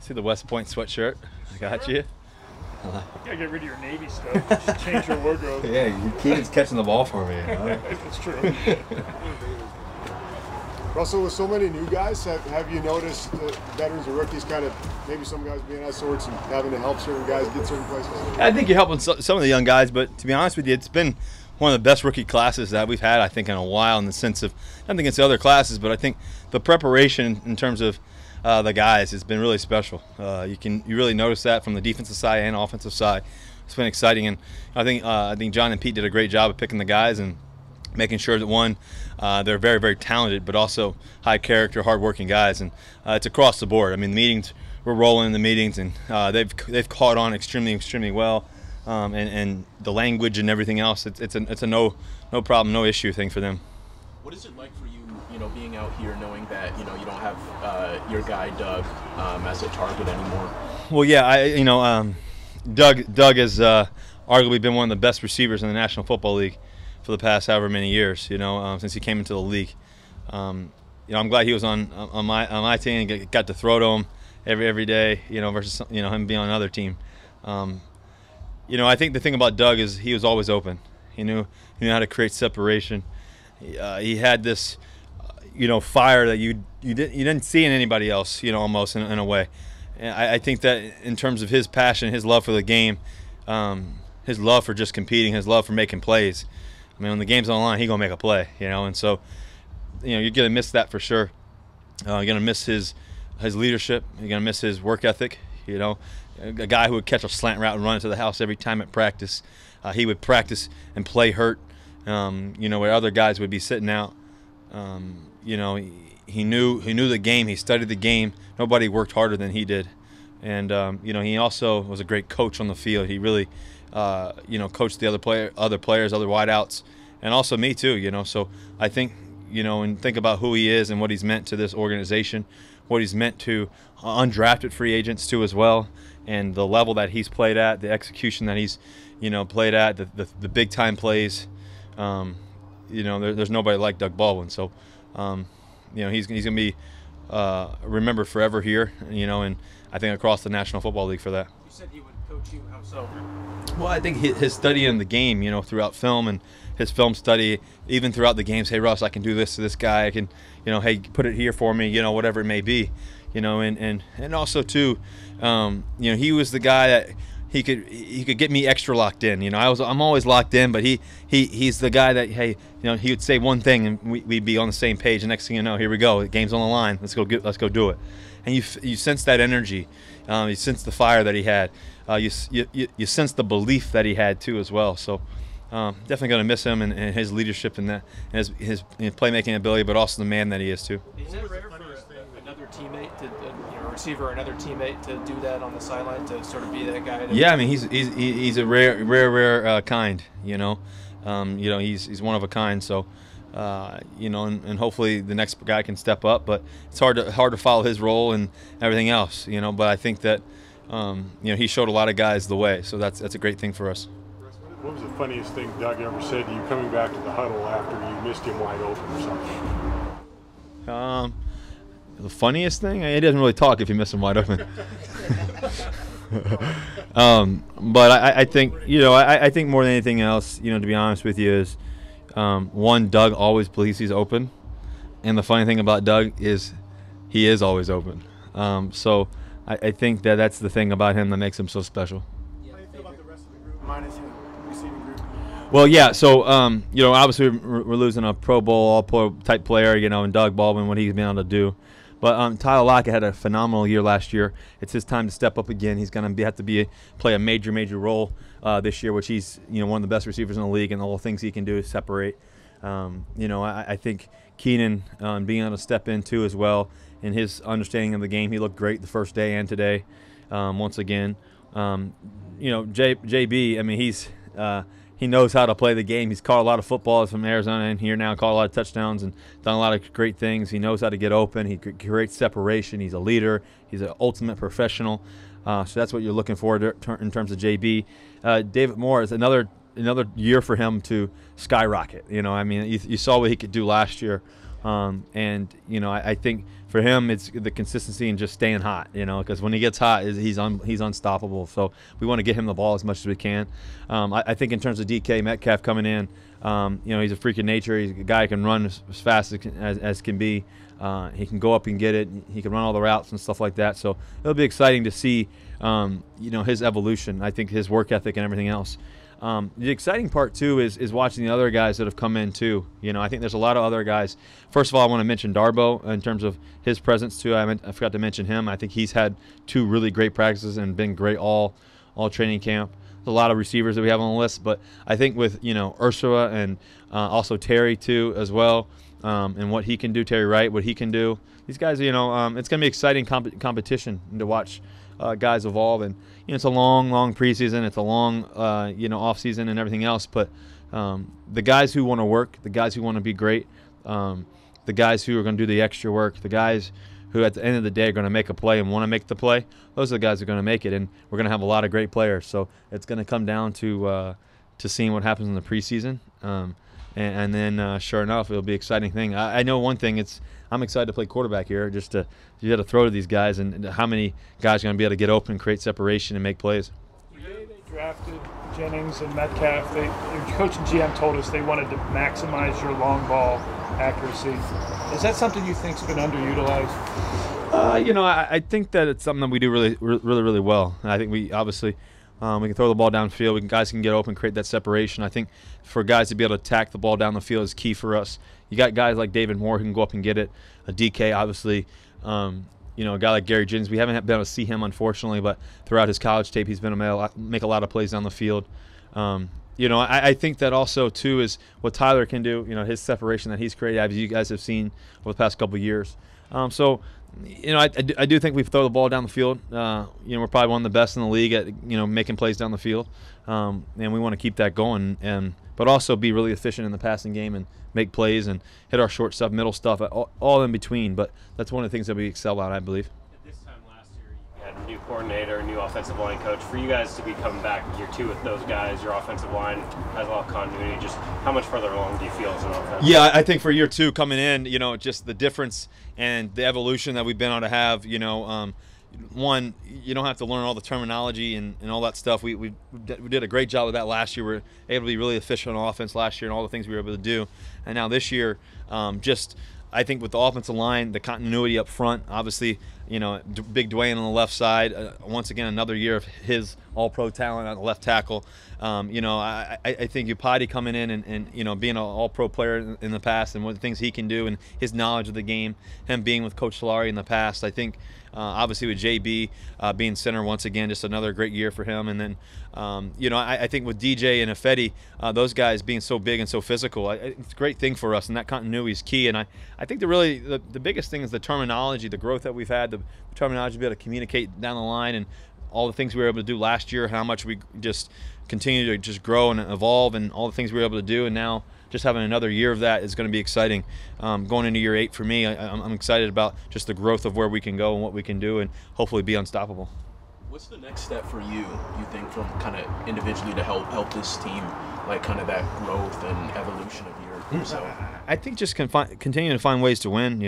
See the West Point sweatshirt? I got you. You gotta get rid of your Navy stuff. Just change your wardrobe. Yeah, Keenan's catching the ball for me. That's true. Russell, with so many new guys, have you noticed veterans or rookies kind of maybe some guys being out of sorts and having to help certain guys get certain places? I think you're helping some of the young guys, but to be honest with you, it's been one of the best rookie classes that we've had, I think, in a while, in the sense of, nothing against the other classes, but I think the preparation in terms of the guys has been really special. You really notice that from the defensive side and offensive side. It's been exciting, and I think John and Pete did a great job of picking the guys and making sure that, one, they're very, very talented, but also high character, hard-working guys, and it's across the board. I mean, the meetings, we're rolling in the meetings, and they've caught on extremely well, and the language and everything else. It's a no problem, no issue thing for them. What is it like for you, being out here, knowing that you don't have your guy Doug as a target anymore? Well, yeah, Doug has arguably been one of the best receivers in the National Football League for the past however many years, since he came into the league. I'm glad he was on my team and got to throw to him every day, versus him being on another team. I think the thing about Doug is he was always open. He knew how to create separation. He had this, fire that you didn't see in anybody else, almost in a way. And I think that in terms of his passion, his love for the game, his love for just competing, his love for making plays. I mean, when the game's on the line, he's going to make a play, and so, you're going to miss that for sure. You're going to miss his leadership. You're going to miss his work ethic, a guy who would catch a slant route and run into the house every time at practice. He would practice and play hurt, where other guys would be sitting out. He knew the game. He studied the game. Nobody worked harder than he did. And, he also was a great coach on the field. He really coach the other players, other wideouts, and also me too. So I think, and think about who he is and what he's meant to this organization, what he's meant to undrafted free agents too as well, and the level that he's played at, the execution that he's, played at, the big time plays. There's nobody like Doug Baldwin. So, he's gonna be remembered forever here. And I think across the National Football League for that. You said he would coach you. How so? Well, I think his study in the game, throughout film and his film study, even throughout the games. Hey, Russ, I can do this to this guy. I can, hey, put it here for me. Whatever it may be. And also too, he was the guy that he could get me extra locked in. I'm always locked in, but he's the guy that, hey, he would say one thing and we'd be on the same page. The next thing you know, here we go. The game's on the line. Let's go do it. And you sense that energy. You sense the fire that he had. You sense the belief that he had too as well. So definitely going to miss him and his leadership and that, and his playmaking ability, but also the man that he is too. Is it rare for another teammate a receiver or another teammate to do that on the sideline, to sort of be that guy? Yeah, I mean he's a rare kind. He's one of a kind. So. And hopefully the next guy can step up, but it's hard to follow his role and everything else, but I think that, he showed a lot of guys the way, so that's a great thing for us. What was the funniest thing Doug ever said to you coming back to the huddle after you missed him wide open or something? The funniest thing? He doesn't really talk if you miss him wide open. But I think, I think more than anything else, to be honest with you, is one, Doug always believes he's open, and the funny thing about Doug is he is always open. So I think that's the thing about him that makes him so special. How do you feel about the rest of the group minus him, receiving group? Well, yeah. So obviously we're losing a Pro Bowl All-Pro type player, and Doug Baldwin, what he's been able to do. But Tyler Lockett had a phenomenal year last year. It's his time to step up again. He's going to have to play a major role this year, which he's one of the best receivers in the league, and all the things he can do is separate. I think Keenan being able to step in too as well, in his understanding of the game. He looked great the first day and today, once again. JB, I mean, he knows how to play the game. He's caught a lot of footballs from Arizona in here now, caught a lot of touchdowns and done a lot of great things. He knows how to get open. He creates separation. He's a leader. He's an ultimate professional. So that's what you're looking for in terms of JB. David Moore is another year for him to skyrocket. I mean, you saw what he could do last year. I think for him, it's the consistency and just staying hot, because when he gets hot, he's unstoppable. So we want to get him the ball as much as we can. I think in terms of DK Metcalf coming in, he's a freak of nature. He's a guy who can run as fast as can be. He can go up and get it. He can run all the routes and stuff like that. So it'll be exciting to see, his evolution. I think his work ethic and everything else. The exciting part too is watching the other guys that have come in too. I think there's a lot of other guys. First of all, I want to mention Darbo in terms of his presence too. I forgot to mention him. I think he's had 2 really great practices and been great all training camp. There's a lot of receivers that we have on the list, but I think with Ursula and also Terry too as well, and what he can do, Terry Wright, what he can do. These guys, it's going to be exciting competition to watch guys evolve. And it's a long preseason. It's a long off season and everything else. But the guys who want to work, the guys who want to be great, the guys who are going to do the extra work, the guys who at the end of the day are going to make a play and want to make the play, those are the guys who are going to make it. And we're going to have a lot of great players. So it's going to come down to seeing what happens in the preseason. And then, sure enough, it'll be an exciting thing. I know one thing. I'm excited to play quarterback here. You got to throw to these guys, and how many guys are going to be able to get open, create separation, and make plays. The day they drafted Jennings and Metcalf, your coach and GM told us they wanted to maximize your long ball accuracy. Is that something you think's been underutilized? I think that it's something that we do really well. And I think we obviously we can throw the ball downfield. Guys can get open, create that separation. I think for guys to be able to attack the ball down the field is key for us. You got guys like David Moore who can go up and get it. A DK, obviously. A guy like Gary Jennings. We haven't been able to see him, unfortunately, but throughout his college tape, he's been able to make a lot of plays down the field. I think that also, too, is what Tyler can do, his separation that he's created, as you guys have seen over the past couple of years. I do think we throw the ball down the field. We're probably one of the best in the league at, making plays down the field. And we want to keep that going, but also be really efficient in the passing game and make plays and hit our short stuff, middle stuff, all in between. But that's one of the things that we excel at, I believe. At this time last year, you had a new coordinator, a new offensive line coach. For you guys to be coming back year 2 with those guys, your offensive line has a lot of continuity. Just how much further along do you feel as an offense? Yeah, I think for year 2 coming in, just the difference and the evolution that we've been able to have, one, you don't have to learn all the terminology and all that stuff. We did a great job of that last year. We were able to be really efficient on offense last year and all the things we were able to do. And now this year, I think with the offensive line, the continuity up front, obviously, big Dwayne on the left side. Once again, another year of his all-pro talent on the left tackle. I think Upati coming in and being an all-pro player in the past and what the things he can do and his knowledge of the game, him being with Coach Solari in the past, I think obviously with JB being center once again, just another great year for him. And then, I think with DJ and Ifedi, those guys being so big and so physical, it's a great thing for us, and that continuity is key. And I think the biggest thing is the terminology, the growth that we've had, the terminology to be able to communicate down the line and all the things we were able to do last year, how much we just continue to just grow and evolve and all the things we were able to do. And now just having another year of that is going to be exciting. Going into year 8 for me, I'm excited about just the growth of where we can go and what we can do and hopefully be unstoppable. What's the next step for you think, from kind of individually to help this team, like kind of that growth and evolution of yourself? I think just continue to find ways to win,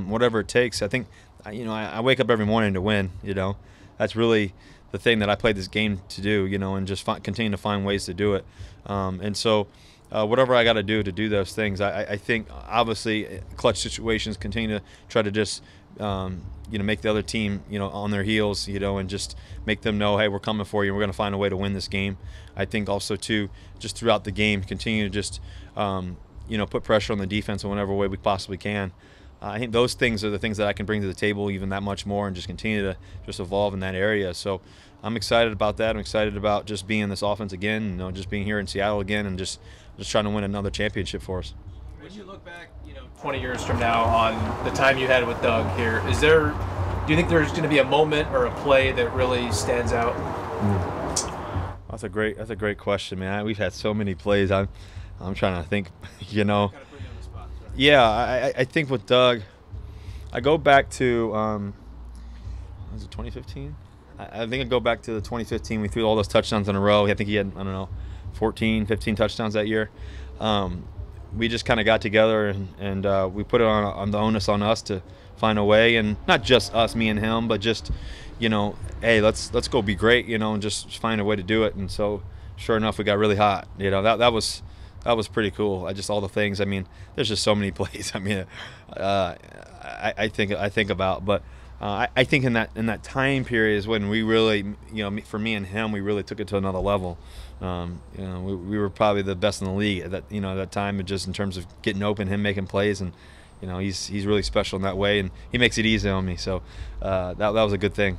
whatever it takes. I think, I wake up every morning to win, That's really the thing that I played this game to do, and just continue to find ways to do it. And so whatever I got to do those things, I think obviously clutch situations, continue to try to just make the other team on their heels, and just make them know, hey, we're coming for you. We're going to find a way to win this game. I think also too, just throughout the game, continue to just put pressure on the defense in whatever way we possibly can. I think those things are the things that I can bring to the table even that much more and just continue to just evolve in that area. So I'm excited about that. I'm excited about just being in this offense again, just being here in Seattle again and just trying to win another championship for us. When you look back, 20 years from now on the time you had with Doug here, do you think there's going to be a moment or a play that really stands out? That's a great question, man. We've had so many plays. I'm trying to think, Yeah, I think with Doug, I go back to, was it 2015? I think I go back to the 2015. We threw all those touchdowns in a row. I think he had, 14, 15 touchdowns that year. We just kind of got together and we put it on the onus on us to find a way, and not just us, me and him, but just, you know, hey, let's go be great, you know, and just find a way to do it. And so, sure enough, we got really hot. You know, that was pretty cool. All the things. I mean, there's just so many plays. I mean, I think about, but I think in that time period is when we really, you know, for me and him, we really took it to another level. You know, we were probably the best in the league at that time, just in terms of getting open, him making plays, and you know, he's really special in that way, and he makes it easy on me. So that was a good thing.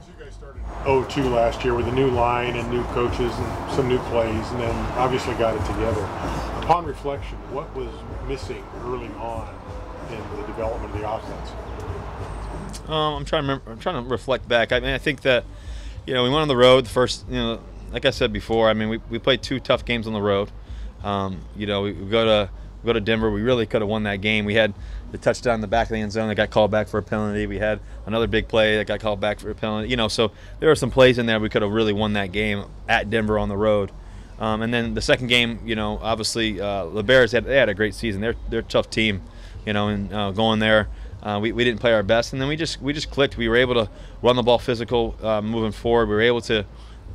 You guys started 0-2 last year with a new line and new coaches and some new plays, and then obviously got it together. Upon reflection, what was missing early on in the development of the offense? I'm trying to reflect back. I mean, I think that, you know, we went on the road the first, you know, like I said before, I mean, we played 2 tough games on the road. You know, we go to Denver. We really could have won that game. We had the touchdown in the back of the end zone that got called back for a penalty. We had another big play that got called back for a penalty. You know, so there were some plays in there we could have really won that game at Denver on the road. And then the second game, you know, obviously the Bears had a great season. They're a tough team, you know, and going there. We didn't play our best, and then we just clicked. We were able to run the ball physical, moving forward. We were able to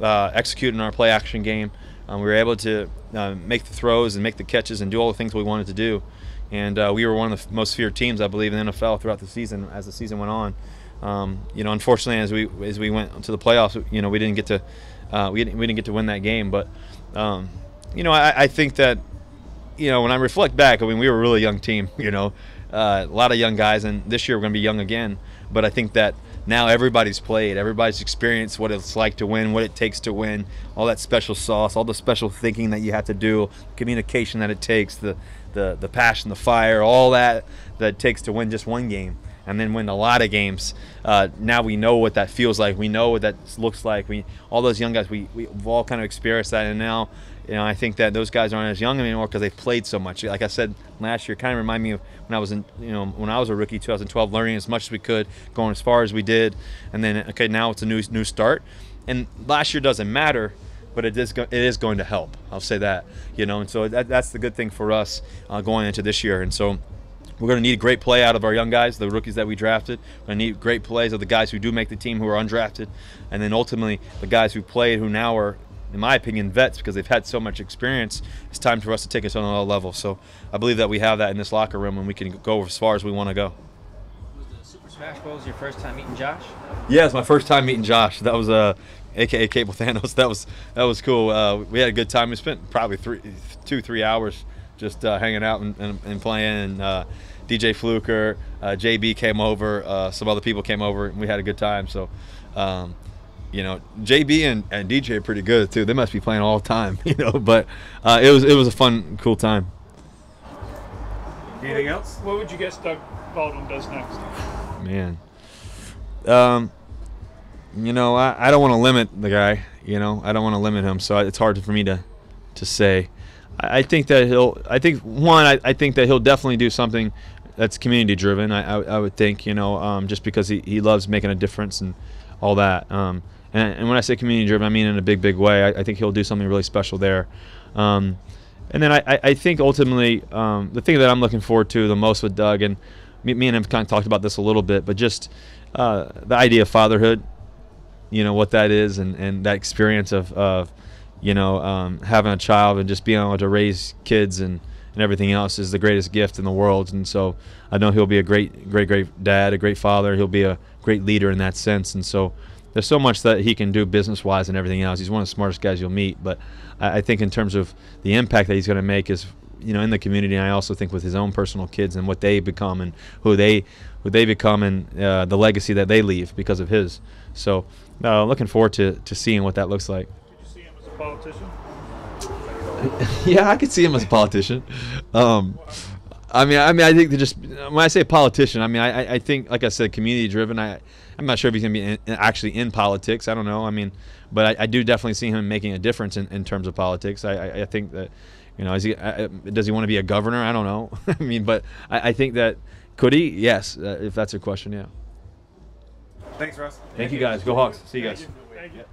execute in our play action game. We were able to make the throws and make the catches and do all the things we wanted to do. And we were one of the most feared teams, I believe, in the NFL throughout the season as the season went on. You know, unfortunately, as we went to the playoffs, you know, we didn't get to win that game. But you know, I think that, you know, when I reflect back, I mean, we were a really young team. You know. A lot of young guys, and this year we're going to be young again. But I think that now everybody's played, everybody's experienced what it's like to win, what it takes to win, all that special sauce, all the special thinking that you have to do, communication that it takes, the passion, the fire, all that it takes to win just one game and then win a lot of games. Now we know what that feels like. We know what that looks like. All those young guys, we've all kind of experienced that, and now, you know, I think that those guys aren't as young anymore because they've played so much. Like I said last year, kind of remind me of when I was a rookie, 2012, learning as much as we could, going as far as we did, and then okay, now it's a new start. And last year doesn't matter, but it is going to help. I'll say that, you know. And so that's the good thing for us going into this year. And so we're going to need a great play out of our young guys, the rookies that we drafted. We're going to need great plays of the guys who do make the team, who are undrafted, and then ultimately the guys who played, who now are, in my opinion, vets because they've had so much experience. It's time for us to take us on another level. So I believe that we have that in this locker room, and we can go as far as we want to go. Was the Super Smash Bros. Your first time meeting Josh? Yeah, it's my first time meeting Josh. That was AKA Cable Thanos. That was cool. We had a good time. We spent probably 2-3 hours just hanging out and playing. And DJ Fluker, JB came over. Some other people came over, and we had a good time. So. You know, JB and DJ are pretty good too. They must be playing all the time, you know. But it was a fun, cool time. Anything else? What would you guess Doug Baldwin does next? Man, you know, I don't want to limit the guy. You know, I don't want to limit him. So it's hard for me to say. I think that I think that he'll definitely do something that's community driven. I would think, you know, just because he loves making a difference and all that. And when I say community driven, I mean in a big way. I think he'll do something really special there. And then I think ultimately the thing that I'm looking forward to the most with Doug, and me and him kind of talked about this a little bit, but just the idea of fatherhood, you know, what that is, and that experience of you know, having a child and just being able to raise kids and everything else is the greatest gift in the world. And so I know he'll be a great dad, a great father. He'll be a great leader in that sense. And so there's so much that he can do business-wise and everything else. He's one of the smartest guys you'll meet. But I think in terms of the impact that he's going to make is, you know, in the community. And I also think with his own personal kids and what they become and who they become and the legacy that they leave because of his. So looking forward to seeing what that looks like. Could you see him as a politician? Yeah, I could see him as a politician. I mean, I think that just when I say politician, I mean, I think, like I said, community driven. I'm not sure if he's going to be actually in politics. I don't know. I mean, but I do definitely see him making a difference in terms of politics. I think that, you know, does he want to be a governor? I don't know. I mean, but I think that could he? Yes, if that's your question, yeah. Thanks, Russ. Thank you guys. Go Hawks. See you guys. Thank you.